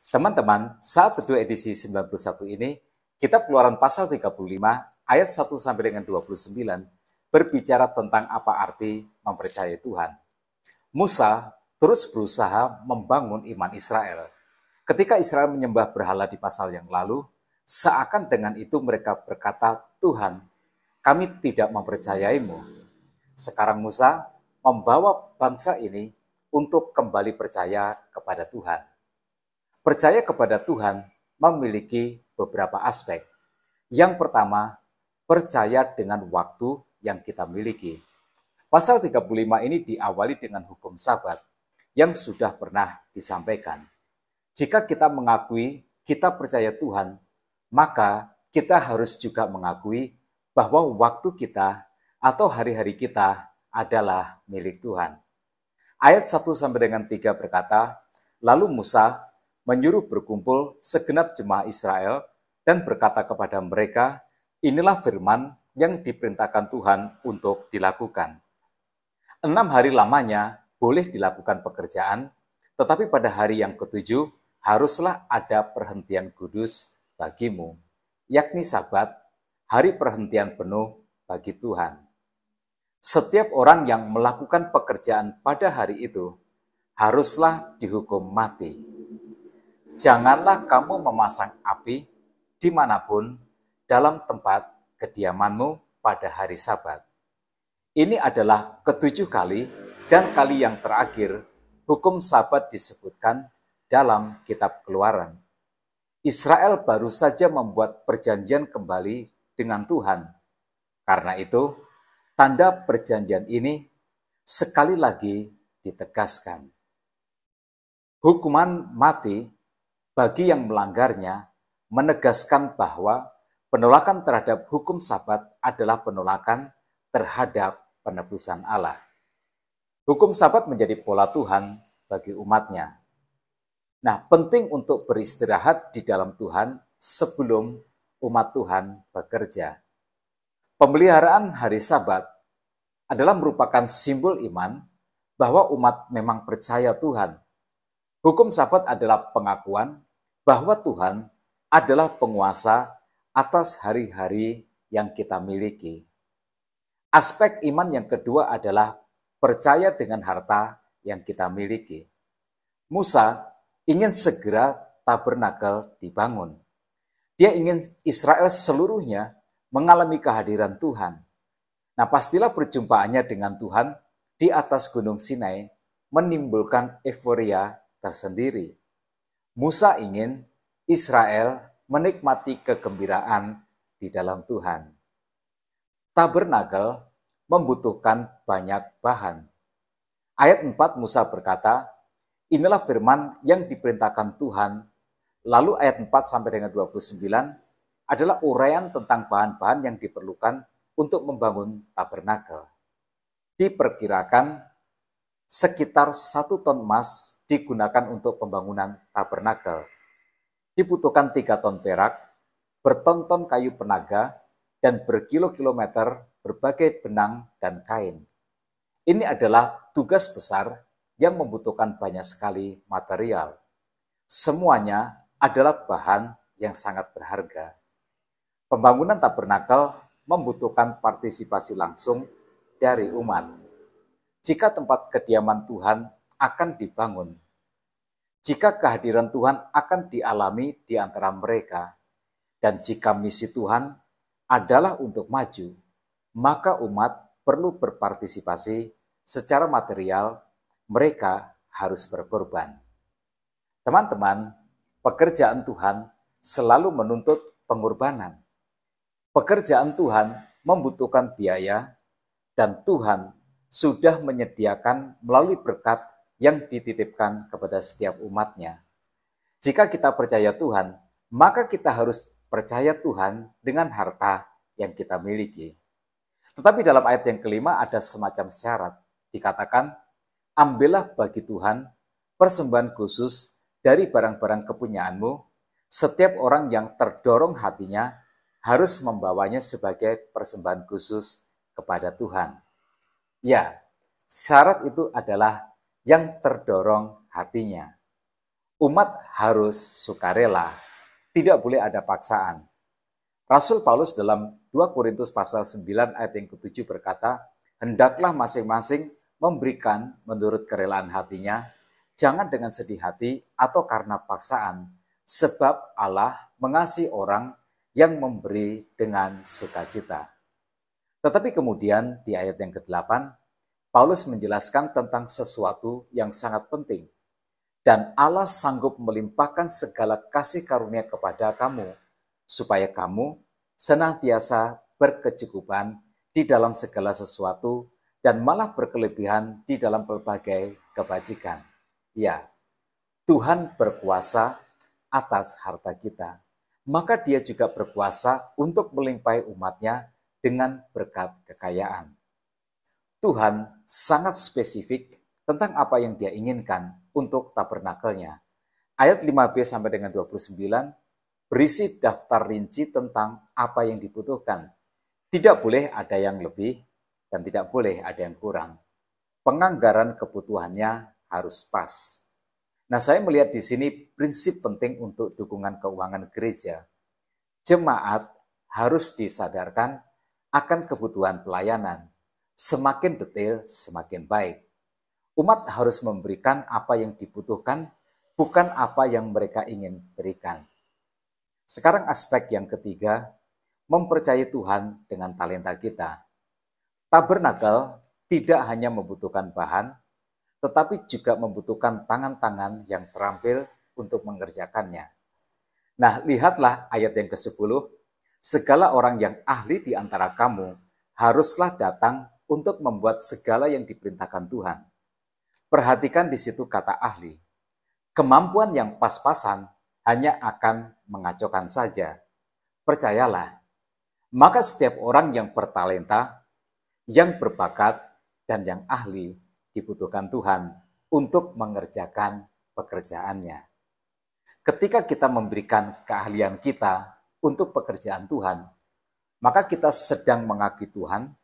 Teman-teman, saat teduh edisi 91 ini, Kitab Keluaran pasal 35 ayat 1 sampai dengan 29 berbicara tentang apa arti mempercayai Tuhan. Musa terus berusaha membangun iman Israel. Ketika Israel menyembah berhala di pasal yang lalu, seakan dengan itu mereka berkata, "Tuhan, kami tidak mempercayaimu." Sekarang Musa membawa bangsa ini untuk kembali percaya kepada Tuhan. Percaya kepada Tuhan memiliki beberapa aspek. Yang pertama, percaya dengan waktu yang kita miliki. Pasal 35 ini diawali dengan hukum Sabat yang sudah pernah disampaikan. Jika kita mengakui kita percaya Tuhan, maka kita harus juga mengakui bahwa waktu kita atau hari-hari kita adalah milik Tuhan. Ayat 1 sampai dengan 3 berkata, "Lalu Musa menyuruh berkumpul segenap jemaah Israel dan berkata kepada mereka, 'Inilah firman yang diperintahkan Tuhan untuk dilakukan. 6 hari lamanya boleh dilakukan pekerjaan, tetapi pada hari yang ketujuh haruslah ada perhentian kudus bagimu, yakni Sabat, hari perhentian penuh bagi Tuhan. Setiap orang yang melakukan pekerjaan pada hari itu haruslah dihukum mati. Janganlah kamu memasang api dimanapun dalam tempat kediamanmu pada hari Sabat.'" Ini adalah ketujuh kali dan kali yang terakhir hukum Sabat disebutkan dalam Kitab Keluaran. Israel baru saja membuat perjanjian kembali dengan Tuhan. Karena itu, tanda perjanjian ini sekali lagi ditegaskan. Hukuman mati bagi yang melanggarnya menegaskan bahwa penolakan terhadap hukum Sabat adalah penolakan terhadap penebusan Allah. Hukum Sabat menjadi pola Tuhan bagi umatnya. Nah, penting untuk beristirahat di dalam Tuhan sebelum umat Tuhan bekerja. Pemeliharaan hari Sabat adalah merupakan simbol iman bahwa umat memang percaya Tuhan. Hukum Sabat adalah pengakuan bahwa Tuhan adalah penguasa atas hari-hari yang kita miliki. Aspek iman yang kedua adalah percaya dengan harta yang kita miliki. Musa ingin segera tabernakel dibangun. Dia ingin Israel seluruhnya mengalami kehadiran Tuhan. Nah, pastilah perjumpaannya dengan Tuhan di atas Gunung Sinai menimbulkan euforia tersendiri. Musa ingin Israel menikmati kegembiraan di dalam Tuhan. Tabernakel membutuhkan banyak bahan. Ayat 4 Musa berkata, "Inilah firman yang diperintahkan Tuhan." Lalu ayat 4 sampai dengan 29 adalah uraian tentang bahan-bahan yang diperlukan untuk membangun tabernakel. Diperkirakan sekitar 1 ton emas digunakan untuk pembangunan tabernakel. Dibutuhkan 3 ton perak, berton-ton kayu penaga, dan berkilo-kilometer berbagai benang dan kain. Ini adalah tugas besar yang membutuhkan banyak sekali material. Semuanya adalah bahan yang sangat berharga. Pembangunan tabernakel membutuhkan partisipasi langsung dari umat. Jika tempat kediaman Tuhan akan dibangun, jika kehadiran Tuhan akan dialami di antara mereka, dan jika misi Tuhan adalah untuk maju, maka umat perlu berpartisipasi secara material, mereka harus berkorban. Teman-teman, pekerjaan Tuhan selalu menuntut pengorbanan. Pekerjaan Tuhan membutuhkan biaya, dan Tuhan sudah menyediakan melalui berkat yang dititipkan kepada setiap umatnya. Jika kita percaya Tuhan, maka kita harus percaya Tuhan dengan harta yang kita miliki. Tetapi dalam ayat yang kelima ada semacam syarat. Dikatakan, "Ambillah bagi Tuhan persembahan khusus dari barang-barang kepunyaanmu. Setiap orang yang terdorong hatinya harus membawanya sebagai persembahan khusus kepada Tuhan." Ya, syarat itu adalah yang terdorong hatinya. Umat harus sukarela, tidak boleh ada paksaan. Rasul Paulus dalam 2 Korintus pasal 9 ayat yang ke-7 berkata, hendaklah masing-masing memberikan menurut kerelaan hatinya, jangan dengan sedih hati atau karena paksaan, sebab Allah mengasihi orang yang memberi dengan sukacita. Tetapi kemudian di ayat yang ke-8, Paulus menjelaskan tentang sesuatu yang sangat penting. Dan Allah sanggup melimpahkan segala kasih karunia kepada kamu, supaya kamu senantiasa berkecukupan di dalam segala sesuatu dan malah berkelebihan di dalam berbagai kebajikan. Ya, Tuhan berkuasa atas harta kita, maka Dia juga berkuasa untuk melimpahi umatnya dengan berkat kekayaan. Tuhan sangat spesifik tentang apa yang Dia inginkan untuk tabernakelnya. Ayat 5b sampai dengan 29 berisi daftar rinci tentang apa yang dibutuhkan. Tidak boleh ada yang lebih dan tidak boleh ada yang kurang. Penganggaran kebutuhannya harus pas. Nah, saya melihat di sini prinsip penting untuk dukungan keuangan gereja. Jemaat harus disadarkan akan kebutuhan pelayanan. Semakin detail, semakin baik. Umat harus memberikan apa yang dibutuhkan, bukan apa yang mereka ingin berikan. Sekarang aspek yang ketiga, mempercayai Tuhan dengan talenta kita. Tabernakel tidak hanya membutuhkan bahan, tetapi juga membutuhkan tangan-tangan yang terampil untuk mengerjakannya. Nah, lihatlah ayat yang ke-10, segala orang yang ahli di antara kamu haruslah datang untuk membuat segala yang diperintahkan Tuhan. Perhatikan di situ kata ahli. Kemampuan yang pas-pasan hanya akan mengacaukan saja. Percayalah, maka setiap orang yang bertalenta, yang berbakat, dan yang ahli dibutuhkan Tuhan untuk mengerjakan pekerjaannya. Ketika kita memberikan keahlian kita untuk pekerjaan Tuhan, maka kita sedang mengakui Tuhan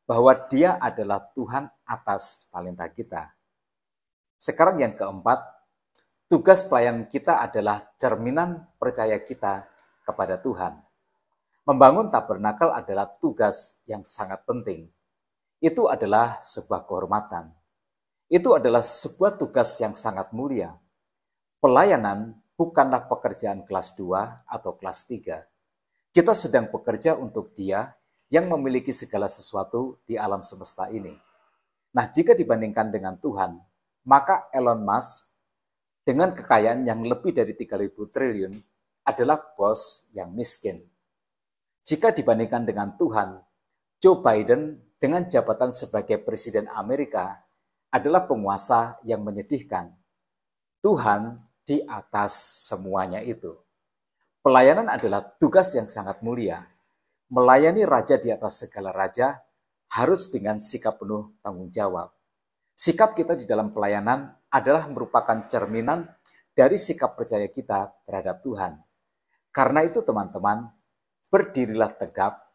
bahwa Dia adalah Tuhan atas talenta kita. Sekarang yang keempat, tugas pelayanan kita adalah cerminan percaya kita kepada Tuhan. Membangun tabernakel adalah tugas yang sangat penting. Itu adalah sebuah kehormatan. Itu adalah sebuah tugas yang sangat mulia. Pelayanan bukanlah pekerjaan kelas 2 atau kelas 3. Kita sedang bekerja untuk Dia yang memiliki segala sesuatu di alam semesta ini. Nah, jika dibandingkan dengan Tuhan, maka Elon Musk dengan kekayaan yang lebih dari 3.000 triliun adalah bos yang miskin. Jika dibandingkan dengan Tuhan, Joe Biden dengan jabatan sebagai Presiden Amerika adalah penguasa yang menyedihkan. Tuhan di atas semuanya itu. Pelayanan adalah tugas yang sangat mulia. Melayani raja di atas segala raja harus dengan sikap penuh tanggung jawab. Sikap kita di dalam pelayanan adalah merupakan cerminan dari sikap percaya kita terhadap Tuhan. Karena itu teman-teman, berdirilah tegap.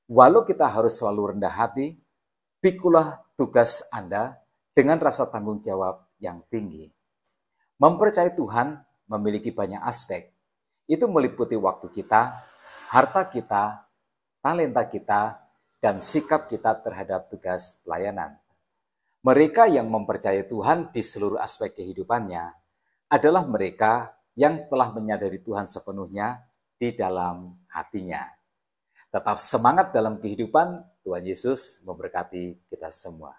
Walau kita harus selalu rendah hati, pikulah tugas Anda dengan rasa tanggung jawab yang tinggi. Mempercayai Tuhan memiliki banyak aspek. Itu meliputi waktu kita, harta kita, talenta kita, dan sikap kita terhadap tugas pelayanan. Mereka yang mempercayai Tuhan di seluruh aspek kehidupannya adalah mereka yang telah menyadari Tuhan sepenuhnya di dalam hatinya. Tetap semangat dalam kehidupan. Tuhan Yesus memberkati kita semua.